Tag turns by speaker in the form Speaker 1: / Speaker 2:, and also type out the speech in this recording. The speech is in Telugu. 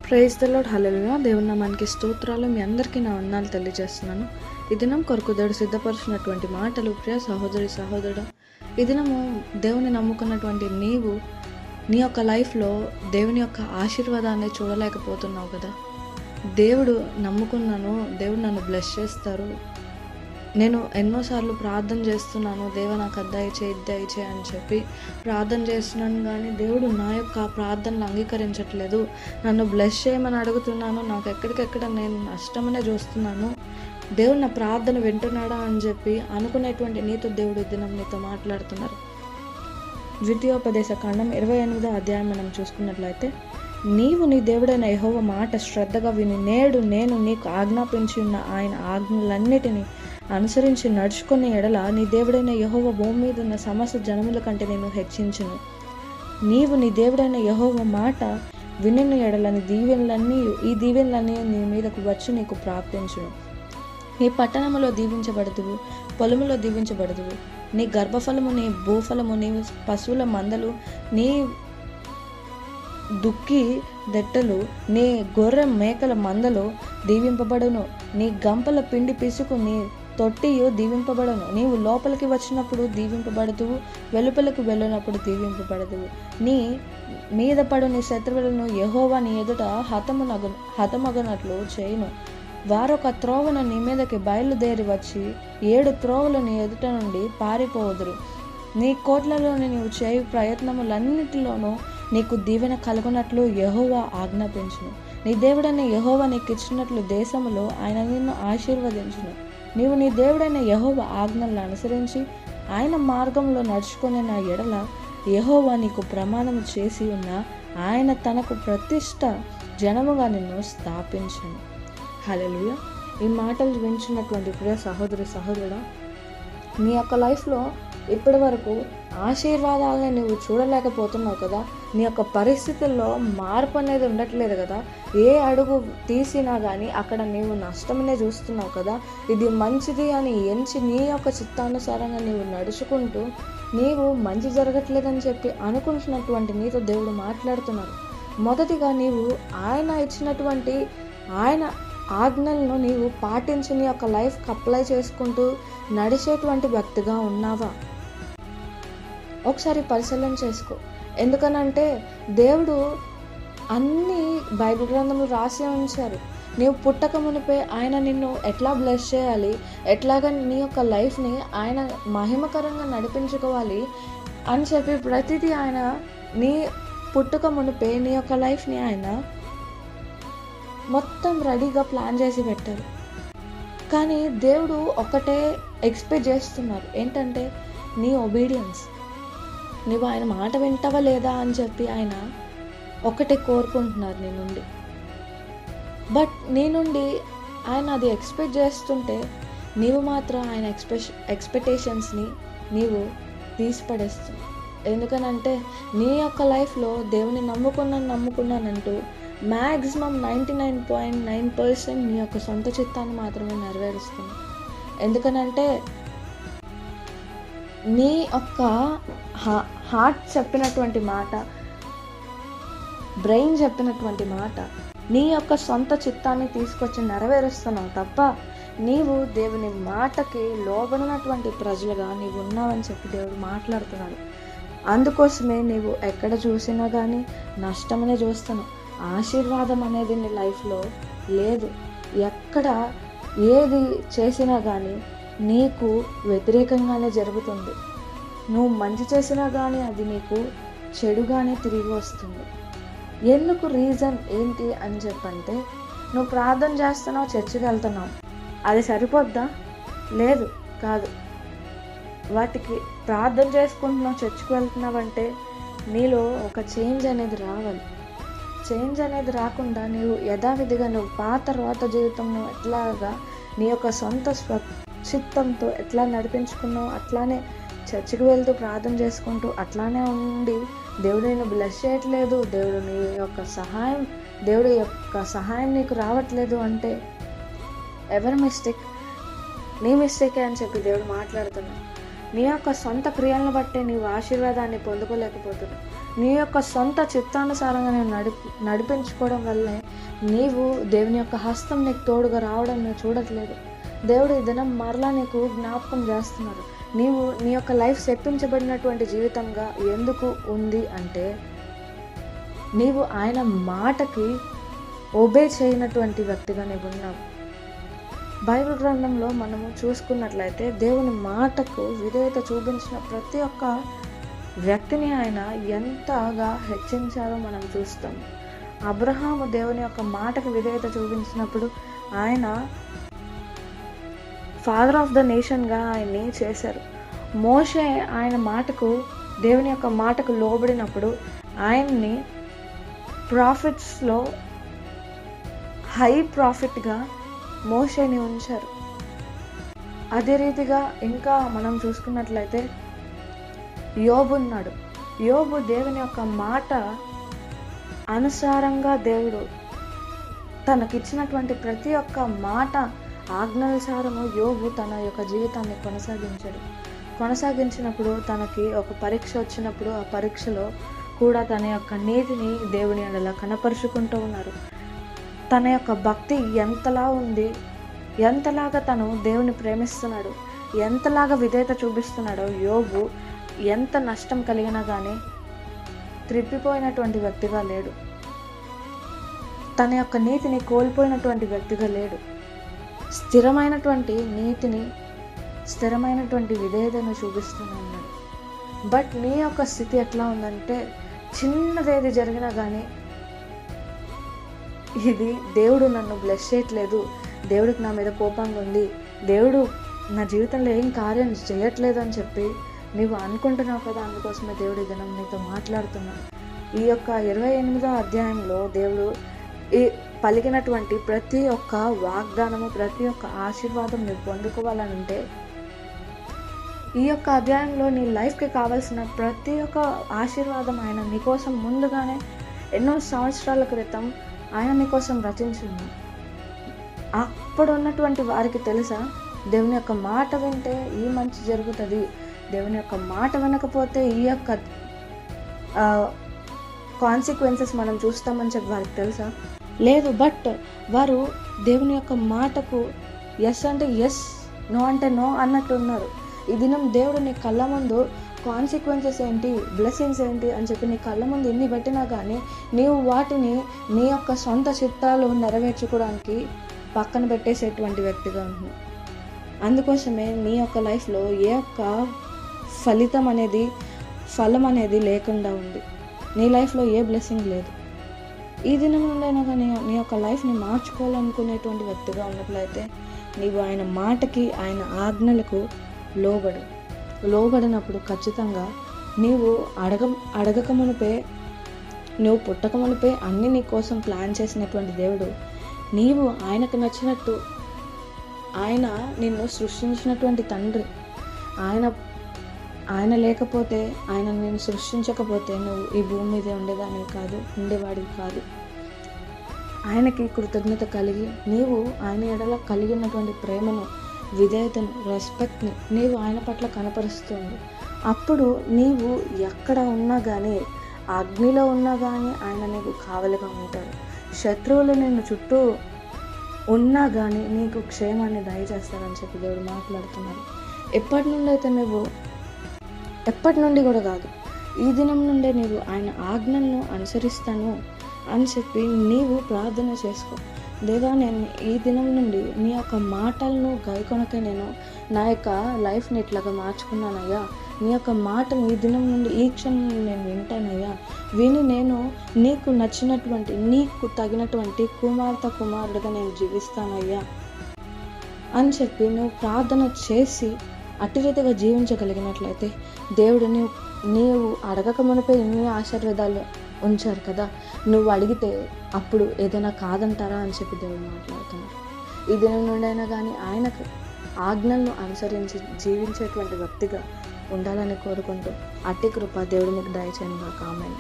Speaker 1: Praise the lord. హల్లెలూయా. దేవుని నామానికి స్తోత్రాలు. మీ అందరికీ నా వందనాలు తెలియజేస్తున్నాను. ఈ దినం కొరకు దేవుడు సిద్ధపరిచినటువంటి మాటలు, ప్రియ సహోదరి సహోదరుడా, ఈ దినము దేవుని నమ్ముకున్నటువంటి నీవు నీ యొక్క లైఫ్లో దేవుని యొక్క ఆశీర్వాదాన్ని చూడలేకపోతున్నావు కదా. దేవుడు నమ్ముకున్నాను, దేవుడు నన్ను బ్లెస్ చేస్తారు, నేను ఎన్నోసార్లు ప్రార్థన చేస్తున్నాను, దేవ నాకు అద్దాయిచే అని చెప్పి ప్రార్థన చేస్తున్నాను, కానీ దేవుడు నా యొక్క ప్రార్థనలు అంగీకరించట్లేదు. నన్ను బ్లెస్ చేయమని అడుగుతున్నాను, నాకు ఎక్కడికెక్కడ నేను నష్టమనే చూస్తున్నాను, దేవుడు నా ప్రార్థన వింటున్నాడా అని చెప్పి అనుకునేటువంటి నీతో దేవుడు దినం నీతో మాట్లాడుతున్నారు. ద్వితీయోపదేశ కాండం 28వ అధ్యాయం మనం చూసుకున్నట్లయితే, నీవు నీ దేవుడైన యెహోవా మాట శ్రద్ధగా విని నేడు నేను నీకు ఆజ్ఞాపించి ఉన్న ఆయన ఆజ్ఞలన్నిటినీ అనుసరించి నడుచుకునే ఎడల నీ దేవుడైన యెహోవా భూమి మీద ఉన్న సమస్త జనముల కంటే నేను హెచ్చించును. నీవు నీ దేవుడైన యెహోవా మాట వినిన ఎడల ఈ దీవెనలన్నీ నీ మీదకు వచ్చి నీకు ప్రాప్తించును. నీ పట్టణములో దీవించబడదువు, పొలములో దీవించబడదువు, నీ గర్భఫలము, నీ భూఫలము, నీ పశువుల మందలు, నీ దుక్కి దెట్టలు, నీ గొర్రె మేకల మందలు దీవింపబడును. నీ గంపల పిండి పిసుకు, నీ తొట్టియు దీవింపబడను. నీవు లోపలికి వచ్చినప్పుడు దీవింపబడదువు, వెలుపలికి వెళ్ళినప్పుడు దీవింపబడదువు. నీ మీద పడు నీ శత్రువులను యెహోవా నీ ఎదుట హతమగనట్లు చేయును. వారొక త్రోవను నీ మీదకి బయలుదేరి వచ్చి 7 త్రోవలు నీ ఎదుట నుండి పారిపోవుదురు. నీ కోట్లలోని నీవు చేయు ప్రయత్నములన్నిటిలోనూ నీకు దీవెన కలుగునట్లు యెహోవా ఆజ్ఞాపించును. నీ దేవుడైన యెహోవా నీకు ఇచ్చినట్లు దేశములో ఆయన నిన్ను ఆశీర్వదించును. నీవు నీ దేవుడైన యెహోవా ఆజ్ఞలను అనుసరించి ఆయన మార్గంలో నడుచుకునే నా ఎడల యెహోవా నీకు ప్రమాణం చేసి ఉన్న ఆయన తనకు ప్రతిష్ట జనముగా నిన్ను స్థాపించును. హల్లెలూయా. ఈ మాటలు వింటున్నటువంటి ప్రియ సహోదరి సహోదరుడా, నీ యొక్క లైఫ్లో ఇప్పటి వరకు ఆశీర్వాదాలని నువ్వు చూడలేకపోతున్నావు కదా. నీ యొక్క పరిస్థితుల్లో మార్పు అనేది ఉండట్లేదు కదా. ఏ అడుగు తీసినా కానీ అక్కడ నీవు నష్టమనే చూస్తున్నావు కదా. ఇది మంచిది అని ఎంచి నీ యొక్క చిత్తానుసారంగా నీవు నడుచుకుంటూ నీవు మంచి జరగట్లేదని చెప్పి అనుకుంటున్నటువంటి నీతో దేవుడు మాట్లాడుతున్నారు. మొదటిగా నీవు ఆయన ఇచ్చినటువంటి ఆయన ఆజ్ఞలను నీవు పాటించి నీ యొక్క లైఫ్కి అప్లై చేసుకుంటూ నడిచేటువంటి వ్యక్తిగా ఉన్నావా? ఒకసారి పరిశీలన చేసుకో. ఎందుకనంటే దేవుడు అన్ని బైబిల్ గ్రంథంలో రాసి ఉంచారు. నీవు పుట్టక మునిపే ఆయన నిన్ను ఎట్లా బ్లెస్ చేయాలి, ఎట్లాగా నీ యొక్క లైఫ్ని ఆయన మహిమకరంగా నడిపించుకోవాలి అని చెప్పి ప్రతిదీ ఆయన నీ పుట్టక మునిపే నీ యొక్క లైఫ్ని ఆయన మొత్తం రెడీగా ప్లాన్ చేసి పెట్టారు. కానీ దేవుడు ఒకటే ఎక్స్పెక్ట్ చేస్తున్నారు, ఏంటంటే నీ ఒబీడియన్స్. నువ్వు ఆయన మాట వింటావా లేదా అని చెప్పి ఆయన ఒకటే కోరుకుంటున్నారు నీ నుండి. బట్ నీ నుండి ఆయన అది ఎక్స్పెక్ట్ చేస్తుంటే నీవు మాత్రం ఆయన ఎక్స్పెక్టేషన్స్ని నీవు తీసిపడేస్తున్నావు. ఎందుకనంటే నీ యొక్క లైఫ్లో దేవుని నమ్ముకున్నానంటూ మ్యాక్సిమం 99.9% నీ యొక్క సొంత చిత్తాన్ని మాత్రమే నెరవేరుస్తుంది. ఎందుకనంటే నీ యొక్క హార్ట్ చెప్పినటువంటి మాట, బ్రెయిన్ చెప్పినటువంటి మాట, నీ యొక్క సొంత చిత్తాన్ని తీసుకొచ్చి నెరవేరుస్తున్నావు తప్ప నీవు దేవుని మాటకి లోబడినటువంటి ప్రజలుగా నీవు ఉన్నావని చెప్పి దేవుడు మాట్లాడుతున్నాడు. అందుకోసమే నీవు ఎక్కడ చూసినా కానీ నష్టమనే చూస్తున్నావు. ఆశీర్వాదం అనేది నీ లైఫ్లో లేదు. ఎక్కడ ఏది చేసినా కానీ నీకు వ్యతిరేకంగానే జరుగుతుంది. నువ్వు మంచి చేసినా కానీ అది నీకు చెడుగానే తిరిగి వస్తుంది. ఎందుకు? రీజన్ ఏంటి అని చెప్పంటే, నువ్వు ప్రార్థన చేస్తున్నావు, చర్చికి వెళ్తున్నావు, అది సరిపోద్దా? లేదు, కాదు. వాటికి ప్రార్థన చేసుకుంటున్నావు, చర్చికి వెళ్తున్నావంటే నీలో ఒక చేంజ్ అనేది రావాలి. చేంజ్ అనేది రాకుండా నీవు యథావిధిగా నువ్వు పాత జీవితంలో ఎట్లాగా నీ యొక్క సొంత చిత్తంతో ఎట్లా నడిపించుకున్నావు అట్లానే చర్చికి వెళ్తూ ప్రార్థన చేసుకుంటూ అట్లానే ఉండి దేవుడు నేను బ్లెస్ చేయట్లేదు, దేవుడి యొక్క సహాయం నీకు రావట్లేదు అంటే ఎవరి మిస్టేక్? నీ మిస్టేకే అని చెప్పి దేవుడు మాట్లాడుతున్నాడు. నీ యొక్క సొంత క్రియలను బట్టే నీవు ఆశీర్వాదాన్ని పొందుకోలేకపోతున్నావు. నీ యొక్క సొంత చిత్తానుసారంగా నేను నడిపించుకోవడం వల్లే నీవు దేవుని యొక్క హస్తం నీకు తోడుగా రావడం నువ్వు చూడట్లేదు. దేవుడు ఈ దినం మరలా నీకు జ్ఞాపకం చేస్తున్నారు. నీవు నీ యొక్క లైఫ్ శపించబడినటువంటి జీవితంగా ఎందుకు ఉంది అంటే, నీవు ఆయన మాటకి ఒబే చేయనటువంటి వ్యక్తిగా నీవు ఉన్నావు. బైబిల్ గ్రంథంలో మనము చూసుకున్నట్లయితే దేవుని మాటకు విధేయత చూపించిన ప్రతి ఒక్క వ్యక్తిని ఆయన ఎంతగా హెచ్చించారో మనం చూస్తాం. అబ్రహాము దేవుని యొక్క మాటకు విధేయత చూపించినప్పుడు ఆయన ఫాదర్ ఆఫ్ ద నేషన్గా ఆయన్ని చేశారు. మోషే ఆయన మాటకు, దేవుని యొక్క మాటకు లోబడినప్పుడు ఆయన్ని ప్రాఫిట్స్లో హై ప్రాఫిట్గా మోషేని ఉంచారు. అదే రీతిగా ఇంకా మనం చూసుకున్నట్లయితే యోబు ఉన్నాడు. యోబు దేవుని యొక్క మాట అనుసారంగా దేవుడు తనకిచ్చినటువంటి ప్రతి ఒక్క మాట ఆజ్ఞానుసారము యోబు తన యొక్క జీవితాన్ని కొనసాగించినప్పుడు తనకి ఒక పరీక్ష వచ్చినప్పుడు ఆ పరీక్షలో కూడా తన యొక్క నీతిని దేవుని ఎడల కనపరుచుకుంటూ ఉన్నారు. తన యొక్క భక్తి ఎంతలా ఉంది, ఎంతలాగా తను దేవుని ప్రేమిస్తున్నాడు, ఎంతలాగా విధేయత చూపిస్తున్నాడో యోబు ఎంత నష్టం కలిగినా కానీ త్రిప్పిపోయినటువంటి వ్యక్తిగా లేడు. తన యొక్క నీతిని కోల్పోయినటువంటి వ్యక్తిగా లేడు. స్థిరమైనటువంటి నీతిని, స్థిరమైనటువంటి విధేయతను చూపిస్తూనే ఉన్నాడు. బట్ నీ యొక్క స్థితి ఎట్లా ఉందంటే, చిన్నదేది జరిగినా కానీ ఇది దేవుడు నన్ను బ్లెస్ చేయట్లేదు, దేవుడికి నా మీద కోపంగా ఉంది, దేవుడు నా జీవితంలో ఏం కార్యం చేయట్లేదు అని చెప్పి నీవు అనుకుంటున్నావు కదా. అందుకోసమే దేవుడి దినం నీతో మాట్లాడుతున్నాడు. ఈ యొక్క 28వ అధ్యాయంలో దేవుడు ఈ పలికినటువంటి ప్రతి ఒక్క వాగ్దానము, ప్రతి ఒక్క ఆశీర్వాదం నువ్వు పొందుకోవాలనంటే, ఈ యొక్క అధ్యాయంలో నీ లైఫ్కి కావాల్సిన ప్రతి ఒక్క ఆశీర్వాదం ఆయన నీకోసం ముందుగానే ఎన్నో సంవత్సరాల క్రితం ఆయన నీకోసం రచించింది. అప్పుడు ఉన్నటువంటి వారికి తెలుసా, దేవుని యొక్క మాట వింటే ఈ మంచి జరుగుతుంది, దేవుని యొక్క మాట వినకపోతే ఈ యొక్క కాన్సిక్వెన్సెస్ మనం చూస్తామని చెప్పి వారికి తెలుసా? లేదు. బట్ వారు దేవుని యొక్క మాటకు ఎస్ అంటే ఎస్, నో అంటే నో అన్నట్టు ఉన్నారు. ఈ దినం దేవుడు నీ కళ్ళ ముందు కాన్సిక్వెన్సెస్ ఏంటి, బ్లెస్సింగ్స్ ఏంటి అని చెప్పి నీ కళ్ళ ముందు ఎన్ని పెట్టినా కానీ నీవు వాటిని నీ యొక్క సొంత చిత్తాలు నెరవేర్చుకోవడానికి పక్కన పెట్టేసేటువంటి వ్యక్తిగా ఉంటున్నావు. అందుకోసమే నీ యొక్క లైఫ్లో ఏ యొక్క ఫలం అనేది లేకుండా ఉంది. నీ లైఫ్లో ఏ బ్లెస్సింగ్ లేదు. ఈ దినం నుండైనా కానీ నీ యొక్క లైఫ్ని మార్చుకోవాలనుకునేటువంటి వ్యక్తిగా ఉన్నట్లయితే నీవు ఆయన మాటకి, ఆయన ఆజ్ఞలకు లోబడినప్పుడు ఖచ్చితంగా నీవు అడగక మునిపే, నువ్వు పుట్టక మునిపే అన్నీ నీ కోసం ప్లాన్ చేసినటువంటి దేవుడు, నీవు ఆయనకు నచ్చినట్టు, ఆయన నిన్ను సృష్టించినటువంటి తండ్రి, ఆయన లేకపోతే, ఆయన నేను సృష్టించకపోతే నువ్వు ఈ భూమి మీదే ఉండేవాడివి కాదు. ఆయనకి కృతజ్ఞత కలిగి నీవు ఆయన ఎడల కలిగినటువంటి ప్రేమను, విధేయతను, రెస్పెక్ట్ని నీవు ఆయన పట్ల కనపరుస్తుంది. అప్పుడు నీవు ఎక్కడ ఉన్నా కానీ, అగ్నిలో ఉన్నా కానీ ఆయన నీకు కావలిగా ఉంటాడు. శత్రువులు నిన్ను చుట్టూ ఉన్నా కానీ నీకు క్షేమాన్ని దయచేస్తాడని చెప్పి దేవుడు మాట్లాడుతున్నారు. ఎప్పటి నుండి కూడా కాదు, ఈ దినం నుండే నీవు ఆయన ఆజ్ఞలను అనుసరిస్తాను అని చెప్పి నీవు ప్రార్థన చేసుకో. దేవా, నేను ఈ దినం నుండి నీ యొక్క మాటలను గైకొనకే నేను నా యొక్క లైఫ్ని ఇట్లాగా మార్చుకున్నానయ్యా. నీ యొక్క మాటను ఈ దినం నుండి, ఈ క్షణం నుండి నేను వింటానయ్యా. విని నేను నీకు నచ్చినటువంటి, నీకు తగినటువంటి కుమారుడుగా నేను జీవిస్తానయ్యా అని చెప్పి నువ్వు ప్రార్థన చేసి అట్టి రీతిగా జీవించగలిగినట్లయితే దేవుడు నీవు అడగక మునిపే ఎన్ని ఆశీర్వాదాలు ఉంచారు కదా. నువ్వు అడిగితే అప్పుడు ఏదైనా కాదంటారా అని చెప్పి దేవుడు మాట్లాడుతున్నారు. ఈ దినం నుండి అయినా కానీ ఆయనకు ఆజ్ఞలను అనుసరించి జీవించేటువంటి వ్యక్తిగా ఉండాలని కోరుకుంటూ అట్టి కృప దేవుడు మీకు దయచేయను గాక. ఆమేన్.